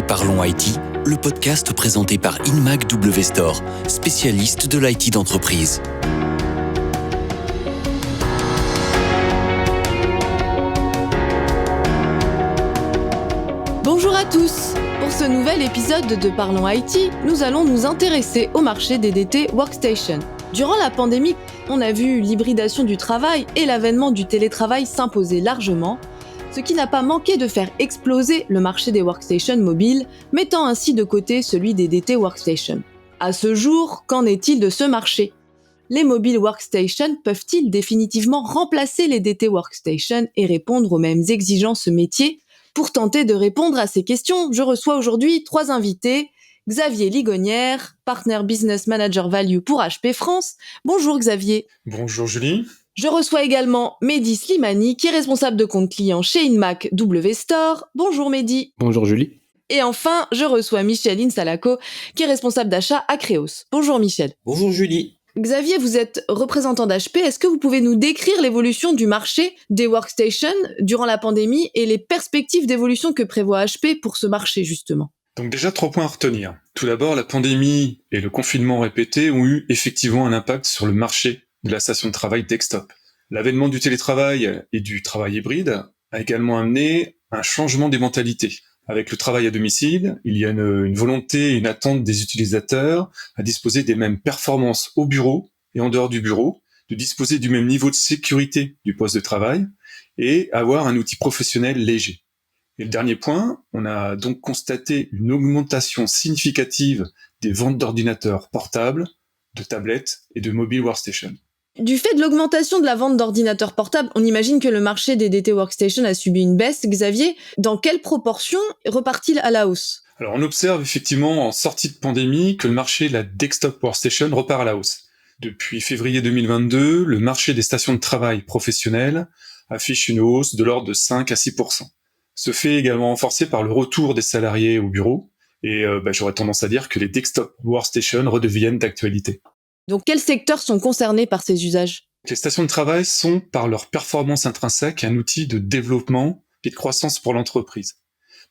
Parlons IT, le podcast présenté par Inmac W Store, spécialiste de l'IT d'entreprise. Bonjour à tous. Pour ce nouvel épisode de Parlons IT, nous allons nous intéresser au marché des DT Workstation. Durant la pandémie, on a vu l'hybridation du travail et l'avènement du télétravail s'imposer largement, ce qui n'a pas manqué de faire exploser le marché des workstations mobiles, mettant ainsi de côté celui des DT Workstation. À ce jour, qu'en est-il de ce marché ? Les mobile workstations peuvent-ils définitivement remplacer les DT Workstation et répondre aux mêmes exigences métiers ? Pour tenter de répondre à ces questions, je reçois aujourd'hui 3 invités. Xavier Ligonière, Partner Business Manager Value pour HP France. Bonjour Xavier. Bonjour Julie. Je reçois également Mehdi Slimani, qui est responsable de compte client chez Inmac W Store. Bonjour Mehdi. Bonjour Julie. Et enfin, je reçois Michel Insalako, qui est responsable d'achat à Kreos. Bonjour Michel. Bonjour Julie. Xavier, vous êtes représentant d'HP. Est-ce que vous pouvez nous décrire l'évolution du marché des workstations durant la pandémie et les perspectives d'évolution que prévoit HP pour ce marché justement ? Donc déjà 3 points à retenir. Tout d'abord, la pandémie et le confinement répété ont eu effectivement un impact sur le marché de la station de travail desktop. L'avènement du télétravail et du travail hybride a également amené un changement des mentalités. Avec le travail à domicile, il y a une volonté et une attente des utilisateurs à disposer des mêmes performances au bureau et en dehors du bureau, de disposer du même niveau de sécurité du poste de travail et avoir un outil professionnel léger. Et le dernier point, on a donc constaté une augmentation significative des ventes d'ordinateurs portables, de tablettes et de mobile workstation. Du fait de l'augmentation de la vente d'ordinateurs portables, on imagine que le marché des DT Workstation a subi une baisse. Xavier, dans quelle proportion repart-il à la hausse ? Alors on observe effectivement en sortie de pandémie que le marché de la desktop workstation repart à la hausse. Depuis février 2022, le marché des stations de travail professionnelles affiche une hausse de l'ordre de 5 à 6%. Ce fait est également renforcé par le retour des salariés au bureau, et j'aurais tendance à dire que les desktop workstations redeviennent d'actualité. Donc quels secteurs sont concernés par ces usages ? Les stations de travail sont, par leur performance intrinsèque, un outil de développement et de croissance pour l'entreprise.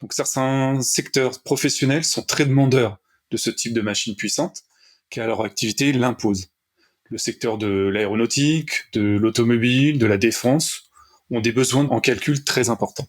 Donc certains secteurs professionnels sont très demandeurs de ce type de machines puissantes, car leur activité l'impose. Le secteur de l'aéronautique, de l'automobile, de la défense ont des besoins en calcul très importants.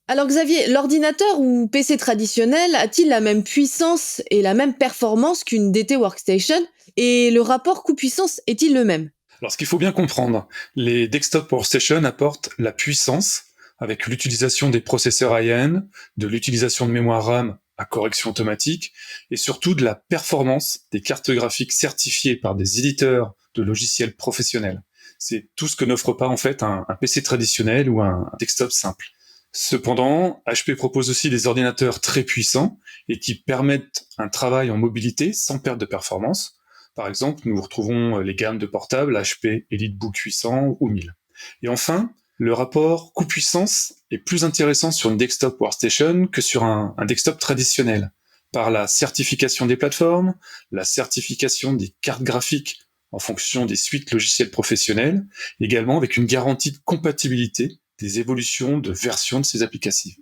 Alors Xavier, l'ordinateur ou PC traditionnel a-t-il la même puissance et la même performance qu'une DT Workstation ? Et le rapport coût-puissance est-il le même ? Alors ce qu'il faut bien comprendre, les desktop workstations apportent la puissance avec l'utilisation des processeurs high-end, de l'utilisation de mémoire RAM à correction automatique et surtout de la performance des cartes graphiques certifiées par des éditeurs de logiciels professionnels. C'est tout ce que n'offre pas en fait un PC traditionnel ou un desktop simple. Cependant, HP propose aussi des ordinateurs très puissants et qui permettent un travail en mobilité sans perte de performance. Par exemple, nous retrouvons les gammes de portables HP EliteBook 800 ou 1000. Et enfin, le rapport coût-puissance est plus intéressant sur une desktop workstation que sur un desktop traditionnel, par la certification des plateformes, la certification des cartes graphiques en fonction des suites logicielles professionnelles, également avec une garantie de compatibilité des évolutions de version de ces applicatifs.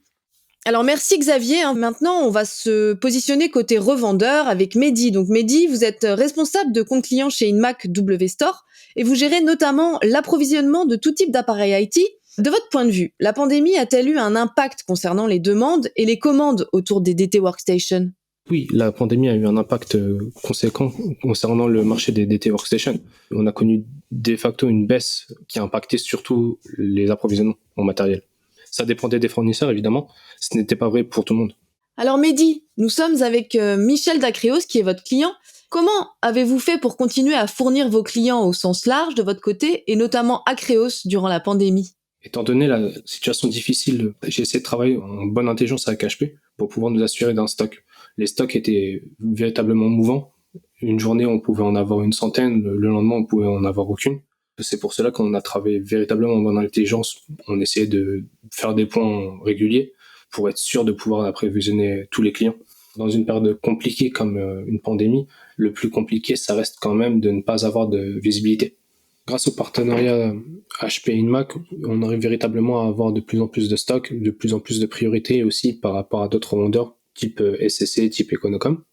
Alors merci Xavier, maintenant on va se positionner côté revendeur avec Mehdi. Donc Mehdi, vous êtes responsable de compte client chez Inmac W Store et vous gérez notamment l'approvisionnement de tout type d'appareils IT. De votre point de vue, la pandémie a-t-elle eu un impact concernant les demandes et les commandes autour des DT Workstation ? Oui, la pandémie a eu un impact conséquent concernant le marché des DT Workstation. On a connu de facto une baisse qui a impacté surtout les approvisionnements en matériel. Ça dépendait des fournisseurs, évidemment. Ce n'était pas vrai pour tout le monde. Alors Mehdi, nous sommes avec Michel d'Akreos qui est votre client. Comment avez-vous fait pour continuer à fournir vos clients au sens large de votre côté et notamment Akreos durant la pandémie ? Étant donné la situation difficile, j'ai essayé de travailler en bonne intelligence avec HP pour pouvoir nous assurer d'un stock. Les stocks étaient véritablement mouvants. Une journée, on pouvait en avoir une centaine. Le lendemain, on pouvait en avoir aucune. C'est pour cela qu'on a travaillé véritablement en bonne intelligence. On essayait de faire des points réguliers pour être sûr de pouvoir approvisionner tous les clients. Dans une période compliquée comme une pandémie, le plus compliqué, ça reste quand même de ne pas avoir de visibilité. Grâce au partenariat HP Inmac, on arrive véritablement à avoir de plus en plus de stocks, de plus en plus de priorités aussi par rapport à d'autres vendeurs type SCC, type Econocom.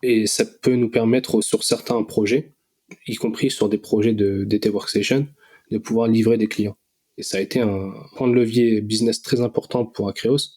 Et ça peut nous permettre sur certains projets, y compris sur des projets DT Workstation, de pouvoir livrer des clients. Et ça a été un point de levier business très important pour Acreos,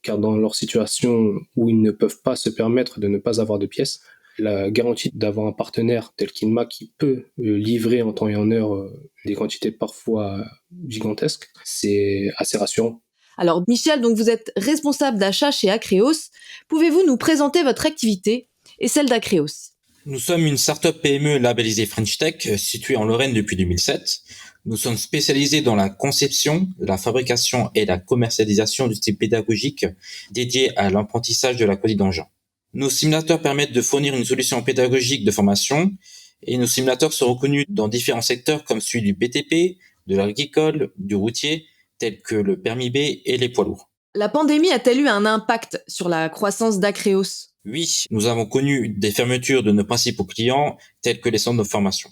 car dans leur situation où ils ne peuvent pas se permettre de ne pas avoir de pièces, la garantie d'avoir un partenaire tel qu'Inmac qui peut livrer en temps et en heure des quantités parfois gigantesques, c'est assez rassurant. Alors Michel, donc vous êtes responsable d'achat chez Acreos. Pouvez-vous nous présenter votre activité et celle d'Acreos? Nous sommes une start-up PME labellisée French Tech, située en Lorraine depuis 2007. Nous sommes spécialisés dans la conception, la fabrication et la commercialisation d'outils pédagogiques dédiés à l'apprentissage de la conduite d'engin. Nos simulateurs permettent de fournir une solution pédagogique de formation et nos simulateurs sont reconnus dans différents secteurs comme celui du BTP, de l'agricole, du routier, tels que le permis B et les poids lourds. La pandémie a-t-elle eu un impact sur la croissance d'Acreos? Oui, nous avons connu des fermetures de nos principaux clients, tels que les centres de formation.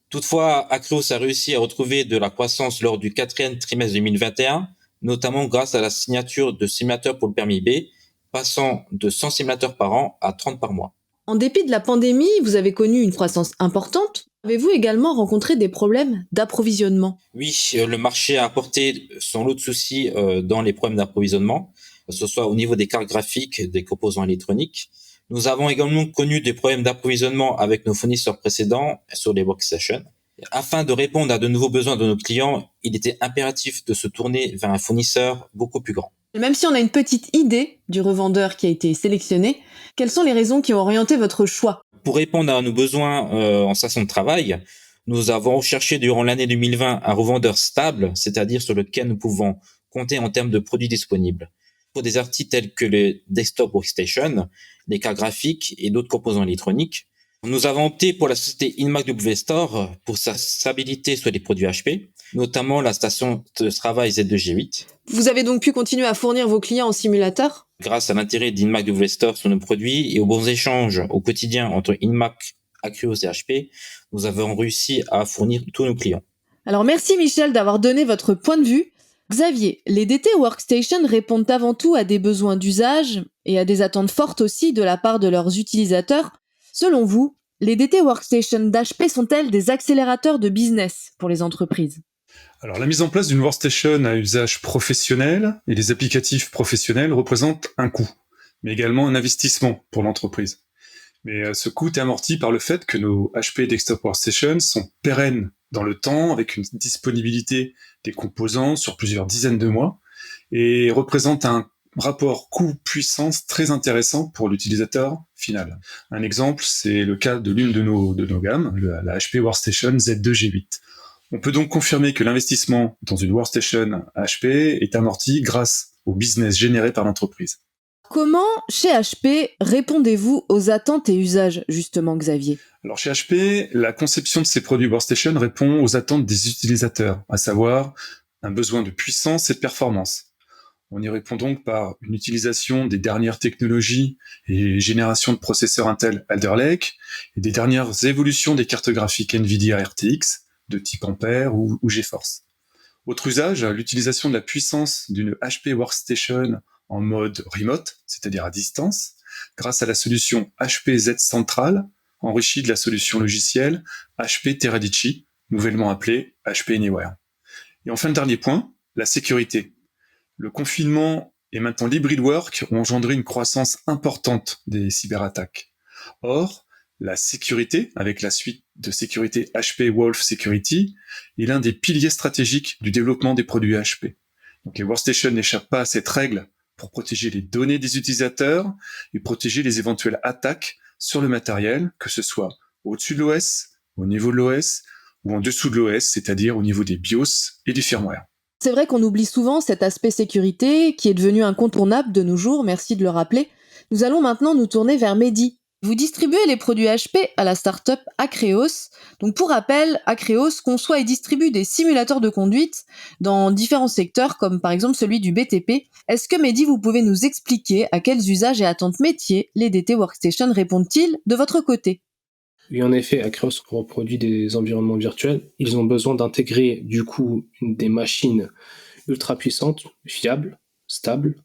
Toutefois, Acreos a réussi à retrouver de la croissance lors du 4e trimestre 2021, notamment grâce à la signature de simulateurs pour le permis B, passant de 100 simulateurs par an à 30 par mois. En dépit de la pandémie, vous avez connu une croissance importante. Avez-vous également rencontré des problèmes d'approvisionnement? Oui, le marché a apporté son lot de soucis dans les problèmes d'approvisionnement, que ce soit au niveau des cartes graphiques, des composants électroniques. Nous avons également connu des problèmes d'approvisionnement avec nos fournisseurs précédents sur les workstations. Afin de répondre à de nouveaux besoins de nos clients, il était impératif de se tourner vers un fournisseur beaucoup plus grand. Même si on a une petite idée du revendeur qui a été sélectionné, quelles sont les raisons qui ont orienté votre choix? Pour répondre à nos besoins en station de travail, nous avons recherché durant l'année 2020 un revendeur stable, c'est-à-dire sur lequel nous pouvons compter en termes de produits disponibles. Pour des articles tels que les desktop workstation, les cartes graphiques et d'autres composants électroniques, nous avons opté pour la société Inmac W Store pour sa stabilité sur les produits HP, notamment la station de travail Z2G8. Vous avez donc pu continuer à fournir vos clients en simulateur? Grâce à l'intérêt d'Inmac W Store sur nos produits et aux bons échanges au quotidien entre Inmac, Acreos et HP, nous avons réussi à fournir tous nos clients. Alors merci Michel d'avoir donné votre point de vue. Xavier, les DT Workstation répondent avant tout à des besoins d'usage et à des attentes fortes aussi de la part de leurs utilisateurs. Selon vous, les DT Workstation d'HP sont-elles des accélérateurs de business pour les entreprises? Alors, la mise en place d'une workstation à usage professionnel et des applicatifs professionnels représente un coût, mais également un investissement pour l'entreprise. Mais ce coût est amorti par le fait que nos HP Desktop Workstation sont pérennes dans le temps, avec une disponibilité des composants sur plusieurs dizaines de mois, et représentent un rapport coût-puissance très intéressant pour l'utilisateur final. Un exemple, c'est le cas de l'une de nos gammes, la HP Workstation Z2G8. On peut donc confirmer que l'investissement dans une workstation HP est amorti grâce au business généré par l'entreprise. Comment, chez HP, répondez-vous aux attentes et usages, justement, Xavier? Alors chez HP, la conception de ces produits workstation répond aux attentes des utilisateurs, à savoir un besoin de puissance et de performance. On y répond donc par une utilisation des dernières technologies et générations de processeurs Intel Alder Lake et des dernières évolutions des cartes graphiques NVIDIA RTX de type Ampere ou GeForce. Autre usage, l'utilisation de la puissance d'une HP Workstation en mode remote, c'est-à-dire à distance, grâce à la solution HP Z Central, enrichie de la solution logicielle HP Teradici, nouvellement appelée HP Anywhere. Et enfin, le dernier point, la sécurité. Le confinement et maintenant l'hybrid work ont engendré une croissance importante des cyberattaques. Or, la sécurité, avec la suite de sécurité HP Wolf Security, est l'un des piliers stratégiques du développement des produits HP. Donc les workstations n'échappent pas à cette règle pour protéger les données des utilisateurs et protéger les éventuelles attaques sur le matériel, que ce soit au-dessus de l'OS, au niveau de l'OS, ou en dessous de l'OS, c'est-à-dire au niveau des BIOS et du firmware. C'est vrai qu'on oublie souvent cet aspect sécurité qui est devenu incontournable de nos jours, merci de le rappeler. Nous allons maintenant nous tourner vers Mehdi. Vous distribuez les produits HP à la start-up Acreos. Donc pour rappel, Acreos conçoit et distribue des simulateurs de conduite dans différents secteurs comme par exemple celui du BTP. Est-ce que Mehdi, vous pouvez nous expliquer à quels usages et attentes métiers les DT Workstation répondent-ils de votre côté? Oui, en effet, Acreos reproduit des environnements virtuels. Ils ont besoin d'intégrer du coup des machines ultra puissantes, fiables, stables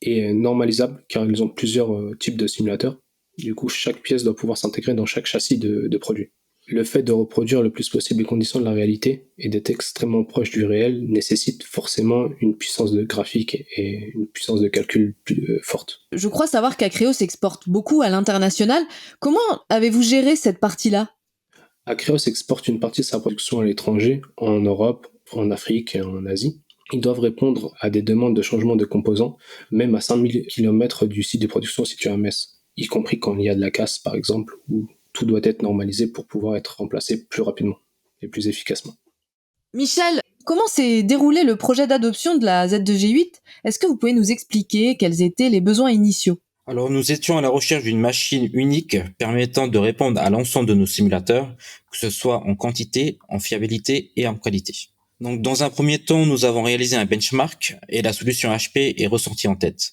est normalisable car ils ont plusieurs types de simulateurs. Du coup, chaque pièce doit pouvoir s'intégrer dans chaque châssis de produit. Le fait de reproduire le plus possible les conditions de la réalité et d'être extrêmement proche du réel nécessite forcément une puissance de graphique et une puissance de calcul plus forte. Je crois savoir qu'Acreos exporte beaucoup à l'international. Comment avez-vous géré cette partie-là ? Acreos exporte une partie de sa production à l'étranger, en Europe, en Afrique et en Asie. Ils doivent répondre à des demandes de changement de composants, même à 5000 km du site de production situé à Metz, y compris quand il y a de la casse par exemple, où tout doit être normalisé pour pouvoir être remplacé plus rapidement et plus efficacement. Michel, comment s'est déroulé le projet d'adoption de la Z2G8 ? Est-ce que vous pouvez nous expliquer quels étaient les besoins initiaux ? Alors, nous étions à la recherche d'une machine unique permettant de répondre à l'ensemble de nos simulateurs, que ce soit en quantité, en fiabilité et en qualité. Donc, dans un premier temps, nous avons réalisé un benchmark et la solution HP est ressortie en tête.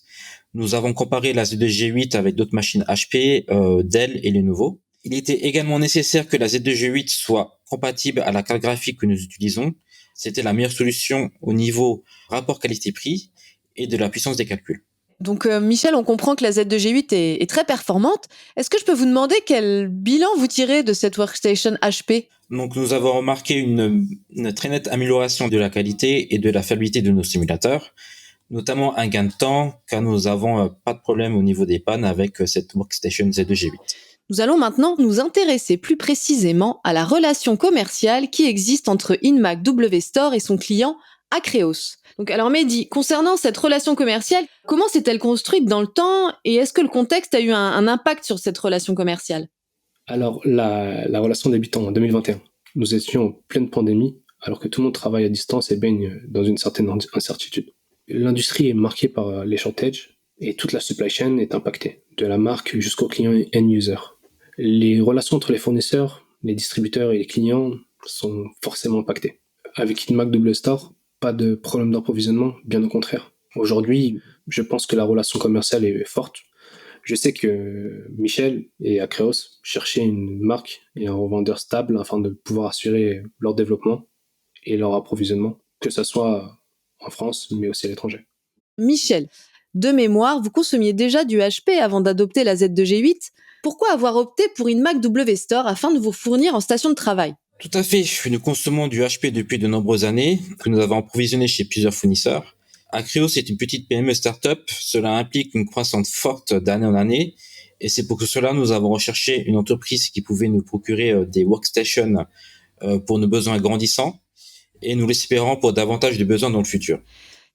Nous avons comparé la Z2G8 avec d'autres machines HP, Dell et Lenovo. Il était également nécessaire que la Z2G8 soit compatible à la carte graphique que nous utilisons. C'était la meilleure solution au niveau rapport qualité-prix et de la puissance des calculs. Donc Michel, on comprend que la Z2G8 est très performante. Est-ce que je peux vous demander quel bilan vous tirez de cette workstation HP ? Donc nous avons remarqué une très nette amélioration de la qualité et de la fiabilité de nos simulateurs, notamment un gain de temps car nous n'avons pas de problème au niveau des pannes avec cette workstation Z2G8. Nous allons maintenant nous intéresser plus précisément à la relation commerciale qui existe entre Inmac W Store et son client Acreos. Donc alors Mehdi, concernant cette relation commerciale, comment s'est-elle construite dans le temps et est-ce que le contexte a eu un impact sur cette relation commerciale ? Alors la relation débute en 2021. Nous étions en pleine pandémie alors que tout le monde travaille à distance et baigne dans une certaine incertitude. L'industrie est marquée par les shortages et toute la supply chain est impactée, de la marque jusqu'au client end-user. Les relations entre les fournisseurs, les distributeurs et les clients sont forcément impactées. Avec Inmac W Store, pas de problème d'approvisionnement, bien au contraire. Aujourd'hui, je pense que la relation commerciale est forte. Je sais que Michel et Acreos cherchaient une marque et un revendeur stable afin de pouvoir assurer leur développement et leur approvisionnement, que ce soit en France, mais aussi à l'étranger. Michel, de mémoire, vous consommiez déjà du HP avant d'adopter la Z2G8. Pourquoi avoir opté pour Inmac W Store afin de vous fournir en station de travail ? Tout à fait, nous consommons du HP depuis de nombreuses années, que nous avons approvisionné chez plusieurs fournisseurs. Acreos est une petite PME start-up, cela implique une croissance forte d'année en année, et c'est pour cela nous avons recherché une entreprise qui pouvait nous procurer des workstations pour nos besoins grandissants, et nous l'espérons pour davantage de besoins dans le futur.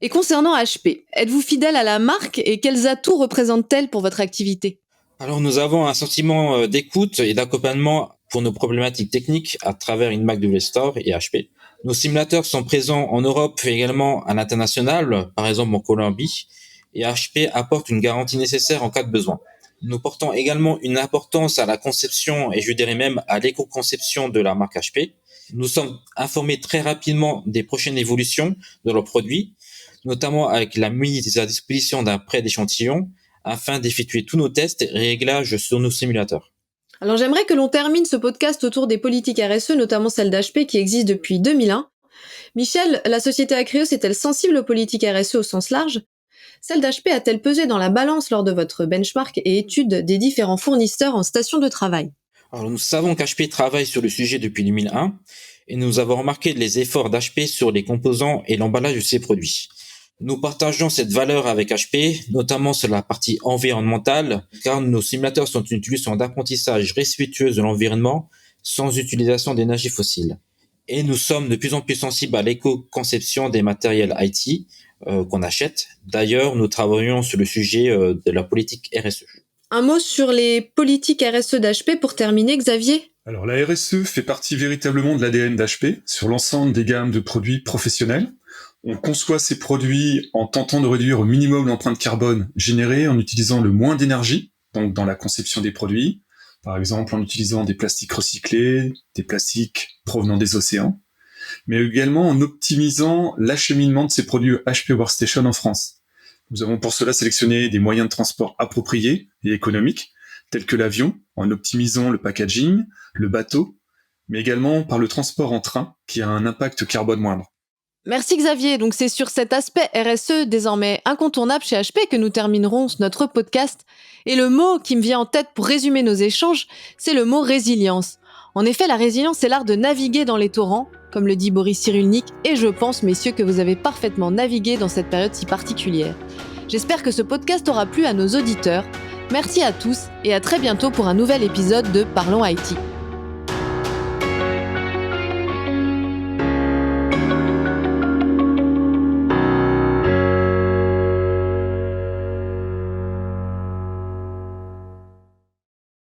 Et concernant HP, êtes-vous fidèle à la marque et quels atouts représente-t-elle pour votre activité ? Alors nous avons un sentiment d'écoute et d'accompagnement pour nos problématiques techniques à travers Inmac W Store et HP. Nos simulateurs sont présents en Europe et également à l'international, par exemple en Colombie, et HP apporte une garantie nécessaire en cas de besoin. Nous portons également une importance à la conception et je dirais même à l'éco-conception de la marque HP. Nous sommes informés très rapidement des prochaines évolutions de leurs produits, notamment avec la mise à disposition d'un prêt d'échantillon afin d'effectuer tous nos tests et réglages sur nos simulateurs. Alors j'aimerais que l'on termine ce podcast autour des politiques RSE, notamment celle d'HP qui existe depuis 2001. Michel, la société Acreos est-elle sensible aux politiques RSE au sens large ? Celle d'HP a-t-elle pesé dans la balance lors de votre benchmark et étude des différents fournisseurs en station de travail ? Alors nous savons qu'HP travaille sur le sujet depuis 2001 et nous avons remarqué les efforts d'HP sur les composants et l'emballage de ses produits. Nous partageons cette valeur avec HP, notamment sur la partie environnementale, car nos simulateurs sont une solution d'apprentissage respectueuse de l'environnement sans utilisation d'énergie fossile. Et nous sommes de plus en plus sensibles à l'éco-conception des matériels IT qu'on achète. D'ailleurs, nous travaillons sur le sujet de la politique RSE. Un mot sur les politiques RSE d'HP pour terminer, Xavier ? Alors la RSE fait partie véritablement de l'ADN d'HP sur l'ensemble des gammes de produits professionnels. On conçoit ces produits en tentant de réduire au minimum l'empreinte carbone générée en utilisant le moins d'énergie, donc dans la conception des produits, par exemple en utilisant des plastiques recyclés, des plastiques provenant des océans, mais également en optimisant l'acheminement de ces produits HP Workstation en France. Nous avons pour cela sélectionné des moyens de transport appropriés et économiques, tels que l'avion, en optimisant le packaging, le bateau, mais également par le transport en train, qui a un impact carbone moindre. Merci Xavier, donc c'est sur cet aspect RSE désormais incontournable chez HP que nous terminerons notre podcast. Et le mot qui me vient en tête pour résumer nos échanges, c'est le mot résilience. En effet, la résilience, c'est l'art de naviguer dans les torrents, comme le dit Boris Cyrulnik, et je pense, messieurs, que vous avez parfaitement navigué dans cette période si particulière. J'espère que ce podcast aura plu à nos auditeurs. Merci à tous et à très bientôt pour un nouvel épisode de Parlons IT.